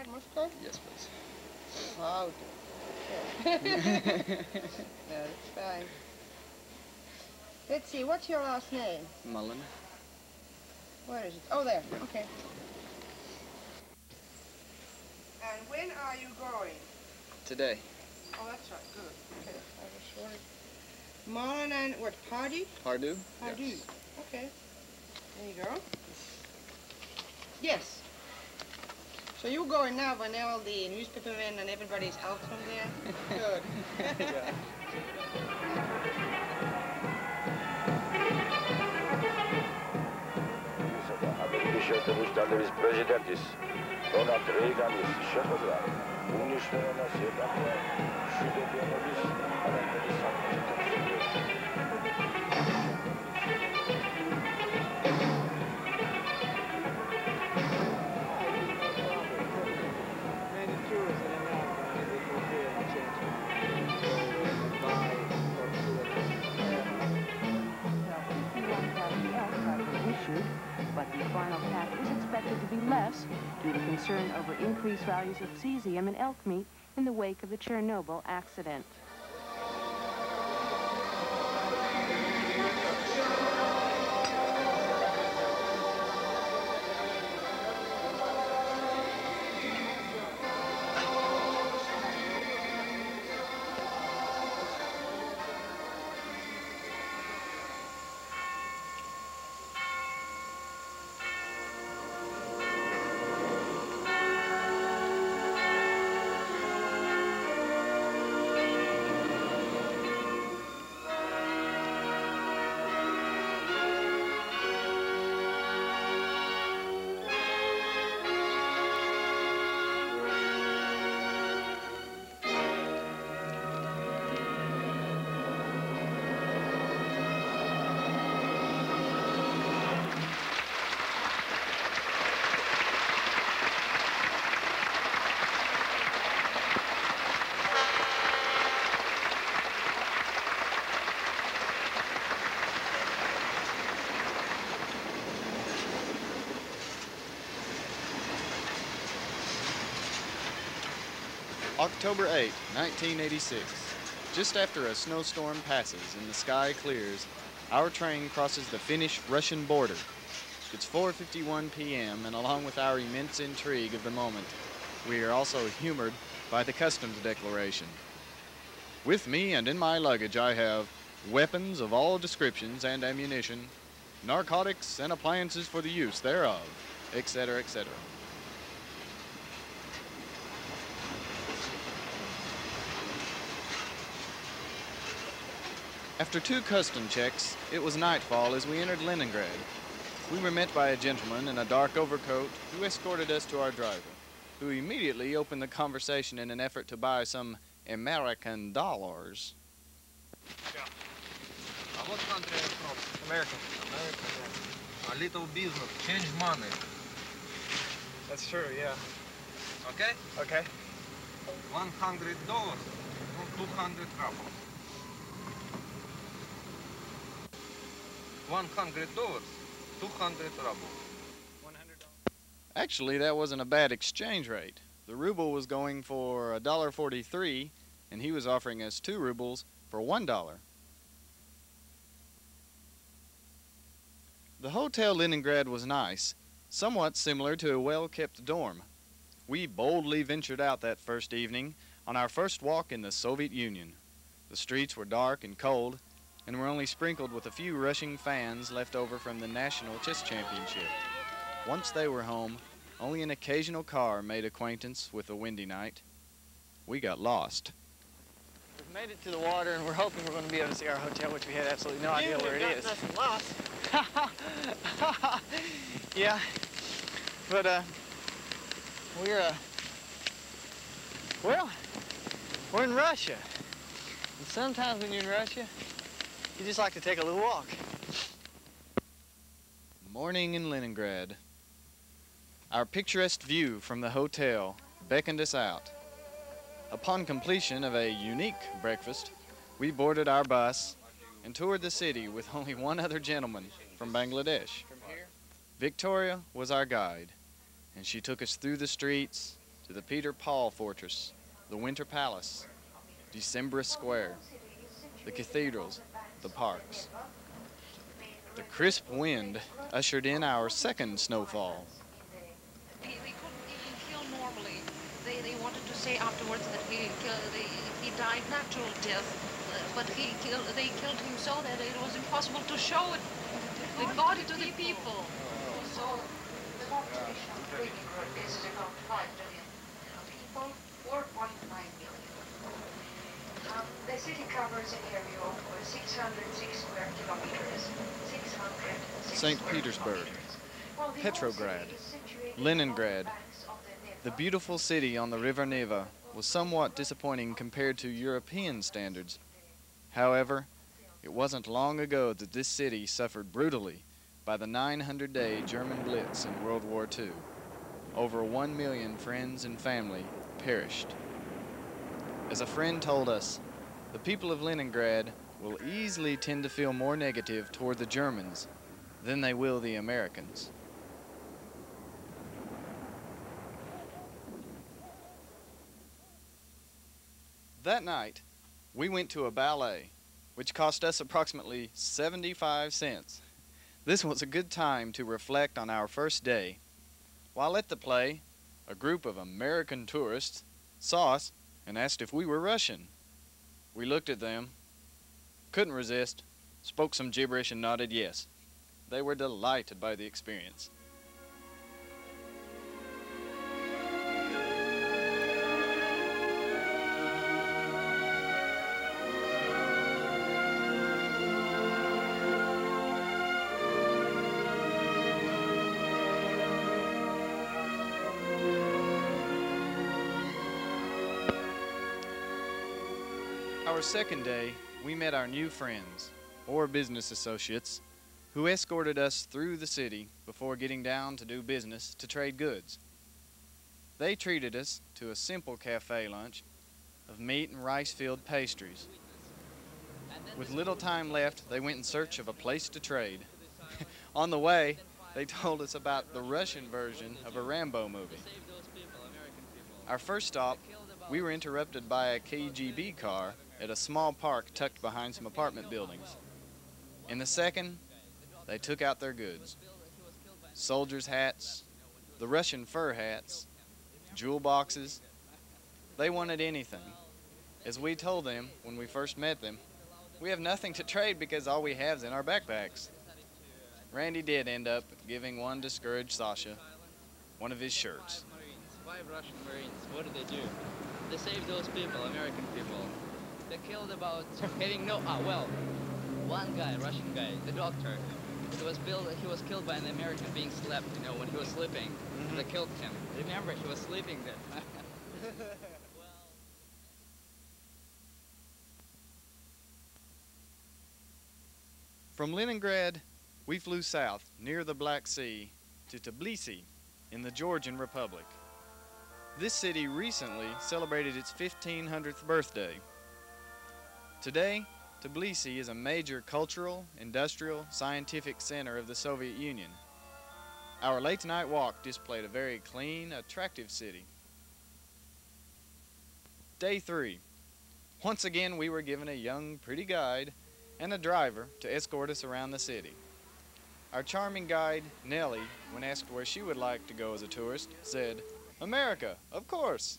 fried mustard? Yes, please. Oh, okay. No, it's fine. Let's see, what's your last name? Mullen. Where is it? Oh, there. Okay. And when are you going? Today. Oh, that's right. Good. Okay. I was worried. Mullen and what? Pardue? Pardue? Pardue. Yes. Okay. There you go. Yes. So you're going now when all the newspaper men and everybody's out from there? Good. Yeah. American Mustard's president is Ronald Reagan is Shepherd. Unishwana Sebaka, Shudobianis, but the final catch is expected to be less due to concern over increased values of cesium in elk meat in the wake of the Chernobyl accident. October 8, 1986. Just after a snowstorm passes and the sky clears, our train crosses the Finnish-Russian border. It's 4:51 p.m., and along with our immense intrigue of the moment, we are also humored by the customs declaration. With me and in my luggage I have weapons of all descriptions and ammunition, narcotics and appliances for the use thereof, etc., etc. After 2 custom checks, it was nightfall as we entered Leningrad. We were met by a gentleman in a dark overcoat who escorted us to our driver, who immediately opened the conversation in an effort to buy some American dollars. Yeah. What country are you from? America. America, yeah. A little business, change money. That's true, yeah. Okay? Okay. $100, 200 rubles. $100, 200 rubles. Actually, that wasn't a bad exchange rate. The ruble was going for $1.43, and he was offering us 2 rubles for $1. The Hotel Leningrad was nice, somewhat similar to a well-kept dorm. We boldly ventured out that first evening on our first walk in the Soviet Union. The streets were dark and cold, and were only sprinkled with a few rushing fans left over from the National Chess Championship. Once they were home, only an occasional car made acquaintance with a windy night. We got lost. We've made it to the water, and we're hoping we're going to be able to see our hotel, which we had absolutely no idea where it is. Nothing lost. Yeah, but we're in Russia. And sometimes when you're in Russia, you just like to take a little walk. Morning in Leningrad. Our picturesque view from the hotel beckoned us out. Upon completion of a unique breakfast, we boarded our bus and toured the city with only one other gentleman from Bangladesh. Victoria was our guide, and she took us through the streets, to to the Peter Paul Fortress, the Winter Palace, December Square, the cathedrals, the parks. The crisp wind ushered in our second snowfall. He couldn't even kill normally. They wanted to say afterwards that he died natural death, but they killed him so that it was impossible to show it, the body to the people. So the population of Leningrad is about 5 million people, 4.9 million. The city covers an area of 606 square kilometers. St. Petersburg, Petrograd, Leningrad. The beautiful city on the River Neva was somewhat disappointing compared to European standards. However, it wasn't long ago that this city suffered brutally by the 900-day German Blitz in World War II. Over 1 million friends and family perished. As a friend told us, the people of Leningrad will easily tend to feel more negative toward the Germans than they will the Americans. That night, we went to a ballet, which cost us approximately 75 cents. This was a good time to reflect on our first day. While at the play, a group of American tourists saw us and asked if we were Russian. We looked at them, couldn't resist, spoke some gibberish and nodded yes. They were delighted by the experience. Our second day, we met our new friends, or business associates, who escorted us through the city before getting down to do business to trade goods. They treated us to a simple cafe lunch of meat and rice-filled pastries. With little time left, they went in search of a place to trade. On the way, they told us about the Russian version of a Rambo movie. Our first stop, we were interrupted by a KGB car at a small park tucked behind some apartment buildings. In the second, they took out their goods. Soldiers' hats, the Russian fur hats, jewel boxes. They wanted anything. As we told them when we first met them, we have nothing to trade because all we have is in our backpacks. Randy did end up giving one discouraged Sasha one of his shirts. 5 Russian Marines, what did they do? They saved those people, American people. They killed about having no, one guy, Russian guy, the doctor. He was killed by an American being slapped, you know, when he was sleeping. Mm-hmm. They killed him. Remember, he was sleeping there. From Leningrad, we flew south near the Black Sea to Tbilisi in the Georgian Republic. This city recently celebrated its 1500th birthday. Today, Tbilisi is a major cultural, industrial, scientific center of the Soviet Union. Our late-night walk displayed a very clean, attractive city. Day 3. Once again, we were given a young, pretty guide and a driver to escort us around the city. Our charming guide, Nellie, when asked where she would like to go as a tourist, said, "America, of course."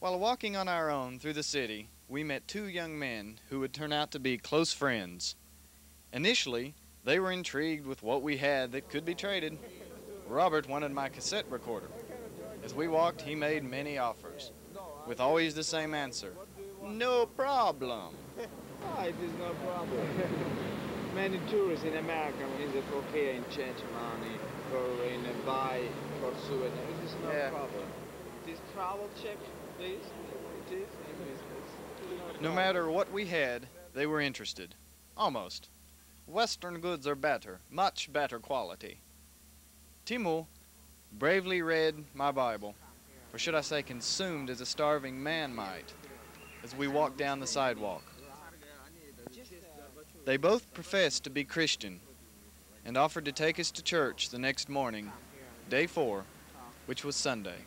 While walking on our own through the city, we met 2 young men who would turn out to be close friends. Initially, they were intrigued with what we had that could be traded. Robert wanted my cassette recorder. As we walked, he made many offers, with always the same answer: "No problem." It is no problem. Many tourists in America in the okay and change money or buy for souvenir. It is no problem. It is travel check, please. It is in business. No matter what we had, they were interested. Almost. Western goods are better, much better quality. Timur bravely read my Bible, or should I say consumed as a starving man might, as we walked down the sidewalk. They both professed to be Christian and offered to take us to church the next morning, day 4, which was Sunday.